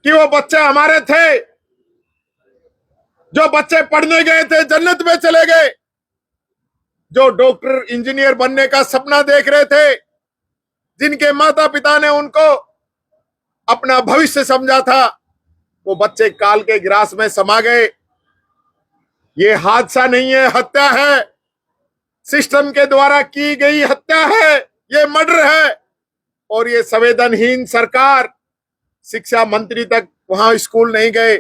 कि वो बच्चे हमारे थे, जो बच्चे पढ़ने गए थे जन्नत में चले गए, जो डॉक्टर इंजीनियर बनने का सपना देख रहे थे, जिनके माता पिता ने उनको अपना भविष्य समझा था, वो बच्चे काल के ग्रास में समा गए। ये हादसा नहीं है, हत्या है, सिस्टम के द्वारा की गई हत्या है, ये मर्डर है। और ये संवेदनहीन सरकार, शिक्षा मंत्री तक वहां स्कूल नहीं गए,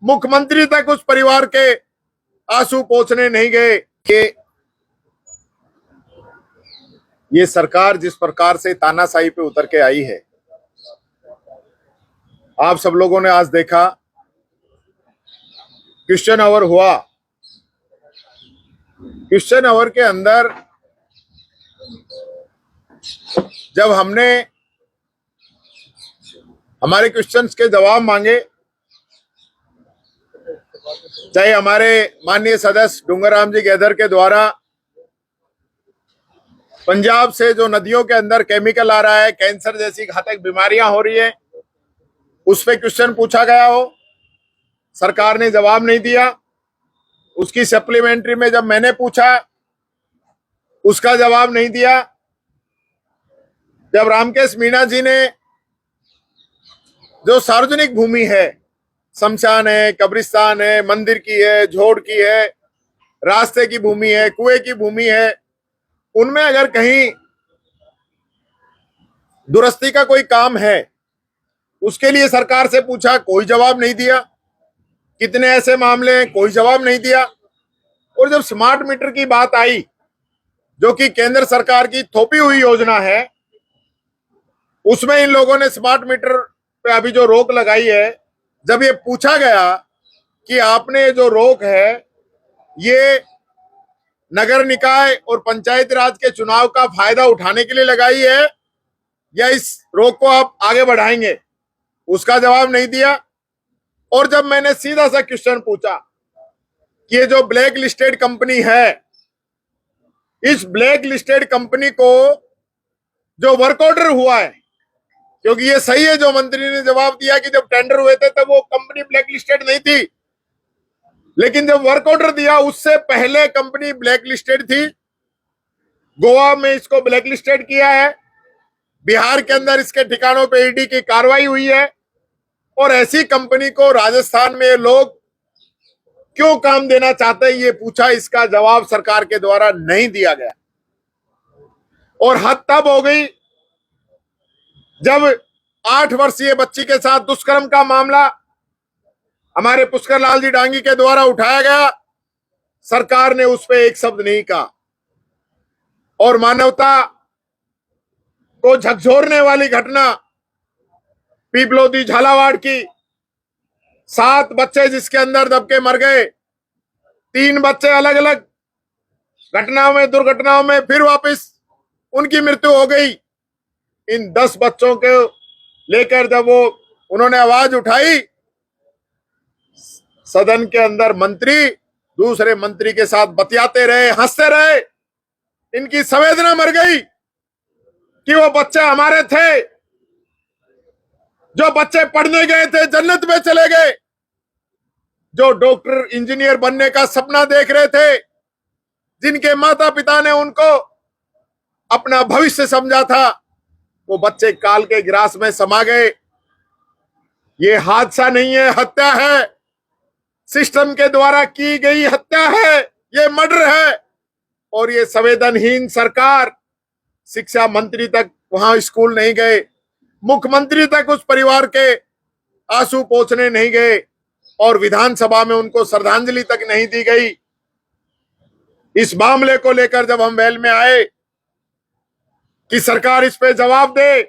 मुख्यमंत्री तक उस परिवार के आंसू पोंछने नहीं गए। कि ये सरकार जिस प्रकार से तानाशाही पे उतर के आई है, आप सब लोगों ने आज देखा, क्वेश्चन आवर हुआ, क्वेश्चन आवर के अंदर जब हमने हमारे क्वेश्चंस के जवाब मांगे, चाहे हमारे माननीय सदस्य डूंगरराम जी गैदर के द्वारा पंजाब से जो नदियों के अंदर केमिकल आ रहा है, कैंसर जैसी घातक बीमारियां हो रही है, उस पे क्वेश्चन पूछा गया हो, सरकार ने जवाब नहीं दिया। उसकी सप्लीमेंट्री में जब मैंने पूछा, उसका जवाब नहीं दिया। जब रामकेश मीणा जी ने जो सार्वजनिक भूमि है, शमशान है, कब्रिस्तान है, मंदिर की है, झोड़ की है, रास्ते की भूमि है, कुएं की भूमि है, उनमें अगर कहीं दुरुस्ती का कोई काम है, उसके लिए सरकार से पूछा, कोई जवाब नहीं दिया। कितने ऐसे मामले हैं, कोई जवाब नहीं दिया। और जब स्मार्ट मीटर की बात आई, जो कि केंद्र सरकार की थोपी हुई योजना है, उसमें इन लोगों ने स्मार्ट मीटर पे अभी जो रोक लगाई है, जब ये पूछा गया कि आपने जो रोक है ये नगर निकाय और पंचायत राज के चुनाव का फायदा उठाने के लिए लगाई है या इस रोक को आप आगे बढ़ाएंगे, उसका जवाब नहीं दिया। और जब मैंने सीधा सा क्वेश्चन पूछा कि ये जो ब्लैक लिस्टेड कंपनी है, इस ब्लैक लिस्टेड कंपनी को जो वर्क ऑर्डर हुआ है, क्योंकि ये सही है जो मंत्री ने जवाब दिया कि जब टेंडर हुए थे तब वो कंपनी ब्लैक लिस्टेड नहीं थी, लेकिन जब वर्क ऑर्डर दिया उससे पहले कंपनी ब्लैक लिस्टेड थी। गोवा में इसको ब्लैक लिस्टेड किया है, बिहार के अंदर इसके ठिकानों पे ईडी की कार्रवाई हुई है, और ऐसी कंपनी को राजस्थान में लोग क्यों काम देना चाहते हैं, ये पूछा, इसका जवाब सरकार के द्वारा नहीं दिया गया। और हद तब हो गई जब 8 वर्षीय बच्ची के साथ दुष्कर्म का मामला हमारे पुष्कर लाल जी डांगी के द्वारा उठाया गया, सरकार ने उस पर एक शब्द नहीं कहा। और मानवता को झकझोरने वाली घटना पीपलोदी झालावाड़ की, 7 बच्चे जिसके अंदर दबके मर गए, 3 बच्चे अलग अलग घटनाओं में, दुर्घटनाओं में फिर वापस उनकी मृत्यु हो गई। इन 10 बच्चों को लेकर जब वो उन्होंने आवाज उठाई, सदन के अंदर मंत्री दूसरे मंत्री के साथ बतियाते रहे, हंसते रहे। इनकी संवेदना मर गई कि वो बच्चे हमारे थे, जो बच्चे पढ़ने गए थे जन्नत में चले गए, जो डॉक्टर इंजीनियर बनने का सपना देख रहे थे, जिनके माता पिता ने उनको अपना भविष्य समझा था, वो बच्चे काल के ग्रास में समा गए। ये हादसा नहीं है, हत्या है, सिस्टम के द्वारा की गई हत्या है, ये मर्डर है। और ये संवेदनहीन सरकार, शिक्षा मंत्री तक वहां स्कूल नहीं गए, मुख्यमंत्री तक उस परिवार के आंसू पोंछने नहीं गए, और विधानसभा में उनको श्रद्धांजलि तक नहीं दी गई। इस मामले को लेकर जब हम वेल में आए कि सरकार इस पे जवाब दे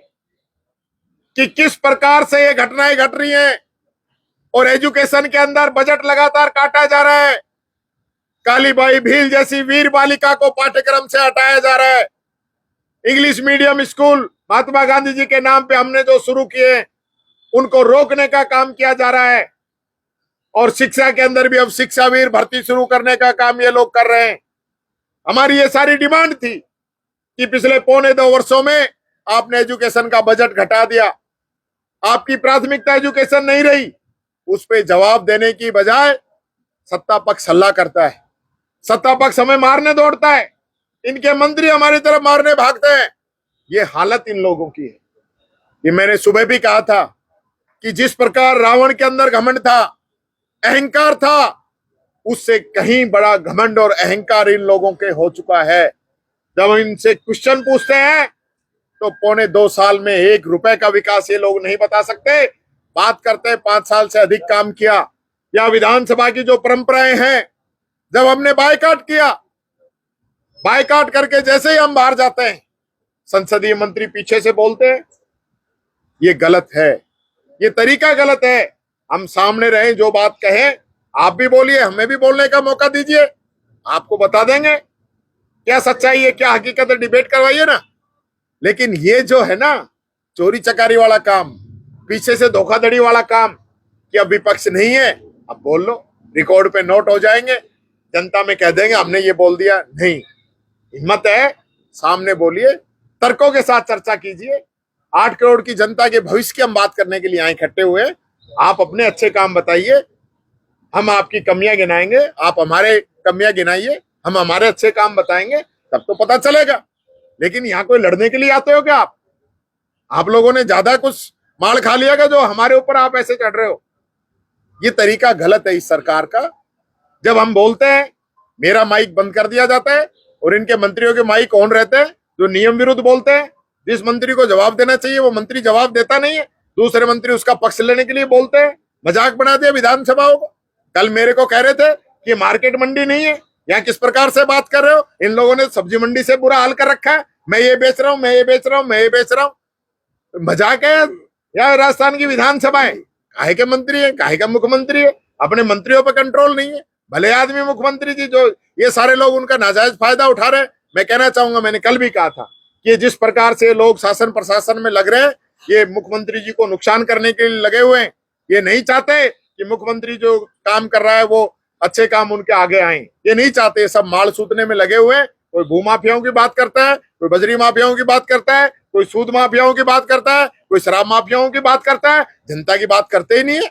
कि किस प्रकार से ये घटनाएं घट रही हैं, और एजुकेशन के अंदर बजट लगातार काटा जा रहा है, कालीबाई भील जैसी वीर बालिका को पाठ्यक्रम से हटाया जा रहा है, English medium school Mahatma Gandhi ji के नाम पे हमने जो शुरू किए उनको रोकने का काम किया जा रहा है, और शिक्षा के अंदर भी अब शिक्षावीर भर्ती शुरू करने का काम ये लोग कर रहे हैं। हमारी ये सारी डिमांड थी कि पिछले 1.25 वर्षों में आपने एजुकेशन का बजट घटा दिया, आपकी प्राथमिकता एजुकेशन नहीं रही, उस पे जवाब देने की बजाय सत्ता पक्ष हल्ला करता है, सत्ता पक्ष हमें मारने दौड़ता है, इनके मंत्री हमारी तरफ मारने भागते हैं। ये हालत इन लोगों की है। ये मैंने सुबह भी कहा था कि जिस प्रकार रावण के अंदर घमंड था, अहंकार था, उससे कहीं बड़ा घमंड और अहंकार इन लोगों के हो चुका है। जब इनसे क्वेश्चन पूछते हैं तो 2.25 साल में 1 रुपए का विकास ये लोग नहीं बता सकते। बात करते हैं 5 साल से अधिक काम किया, या विधानसभा की जो परंपराएं हैं, जब हमने बायकॉट किया, बायकॉट करके जैसे ही हम बाहर जाते हैं संसदीय मंत्री पीछे से बोलते हैं। ये गलत है, ये तरीका गलत है। हम सामने रहें, जो बात कहें आप भी बोलिए, हमें भी बोलने का मौका दीजिए, आपको बता देंगे क्या सच्चाई है, क्या हकीकत है, डिबेट करवाइए ना। लेकिन ये जो है ना चोरी चकारी वाला काम, पीछे से धोखाधड़ी वाला काम, कि अब विपक्ष नहीं है, अब बोल लो, रिकॉर्ड पे नोट हो जाएंगे, जनता में कह देंगे हमने ये बोल दिया। नहीं, हिम्मत है सामने बोलिए, तर्कों के साथ चर्चा कीजिए। 8 करोड़ की जनता के भविष्य की हम बात करने के लिए यहाँ इकट्ठे हुए। आप अपने अच्छे काम बताइए, हम आपकी कमियां गिनाएंगे, आप हमारे कमियां गिनाइए, हम हमारे अच्छे काम बताएंगे, तब तो पता चलेगा। लेकिन यहाँ कोई लड़ने के लिए आते हो क्या आप लोगों ने ज्यादा कुछ माल खा लिया क्या जो हमारे ऊपर आप ऐसे चढ़ रहे हो? ये तरीका गलत है इस सरकार का। जब हम बोलते हैं मेरा माइक बंद कर दिया जाता है, और इनके मंत्रियों के माइक ऑन रहते हैं जो नियम विरुद्ध बोलते हैं। जिस मंत्री को जवाब देना चाहिए वो मंत्री जवाब देता नहीं है, दूसरे मंत्री उसका पक्ष लेने के लिए बोलते हैं। मजाक बना दिया विधानसभाओं को। कल मेरे को कह रहे थे कि मार्केट मंडी नहीं है, यहाँ किस प्रकार से बात कर रहे हो, इन लोगों ने सब्जी मंडी से बुरा हाल कर रखा है, मैं ये बेच रहा हूँ, मैं ये बेच रहा हूँ, मैं ये बेच रहा हूँ। मजाक है या? राजस्थान की विधानसभा है, काहे के मंत्री है, काहे का मुख्यमंत्री है? अपने मंत्रियों पर कंट्रोल नहीं है। भले आदमी मुख्यमंत्री जी, जो ये सारे लोग उनका नाजायज फायदा उठा रहे हैं। मैं कहना चाहूंगा, मैंने कल भी कहा था कि जिस प्रकार से लोग शासन प्रशासन में लग रहे हैं, ये मुख्यमंत्री जी को नुकसान करने के लिए लगे हुए हैं। ये नहीं चाहते कि मुख्यमंत्री जो काम कर रहा है वो अच्छे काम उनके आगे आए, ये नहीं चाहते। सब माल सूदने में लगे हुए हैं। कोई भू माफियाओं की बात करता है, कोई बजरी माफियाओं की बात करता है, कोई सूद माफियाओं की बात करता है, कोई शराब माफियाओं की बात करता है, जनता की बात करते ही नहीं है।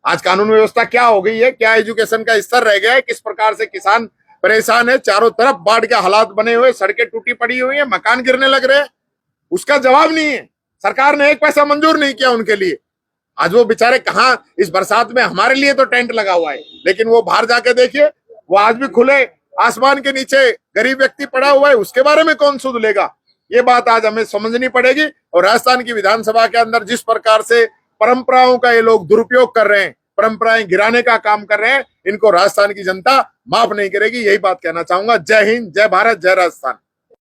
आज कानून व्यवस्था क्या हो गई है, क्या एजुकेशन का स्तर रह गया है, किस प्रकार से किसान परेशान है, चारों तरफ बाढ़ के हालात बने हुए, सड़कें टूटी पड़ी हुई है, मकान गिरने लग रहे हैं, उसका जवाब नहीं है। सरकार ने 1 पैसा मंजूर नहीं किया उनके लिए। आज वो बेचारे कहाँ, इस बरसात में हमारे लिए तो टेंट लगा हुआ है, लेकिन वो बाहर जाके देखिए, वो आज भी खुले आसमान के नीचे गरीब व्यक्ति पड़ा हुआ है, उसके बारे में कौन सुध लेगा? ये बात आज हमें समझनी पड़ेगी। और राजस्थान की विधानसभा के अंदर जिस प्रकार से परंपराओं का ये लोग दुरुपयोग कर रहे हैं, परंपराएं गिराने का काम कर रहे हैं, इनको राजस्थान की जनता माफ नहीं करेगी। यही बात कहना चाहूंगा। जय हिंद, जय भारत, जय राजस्थान।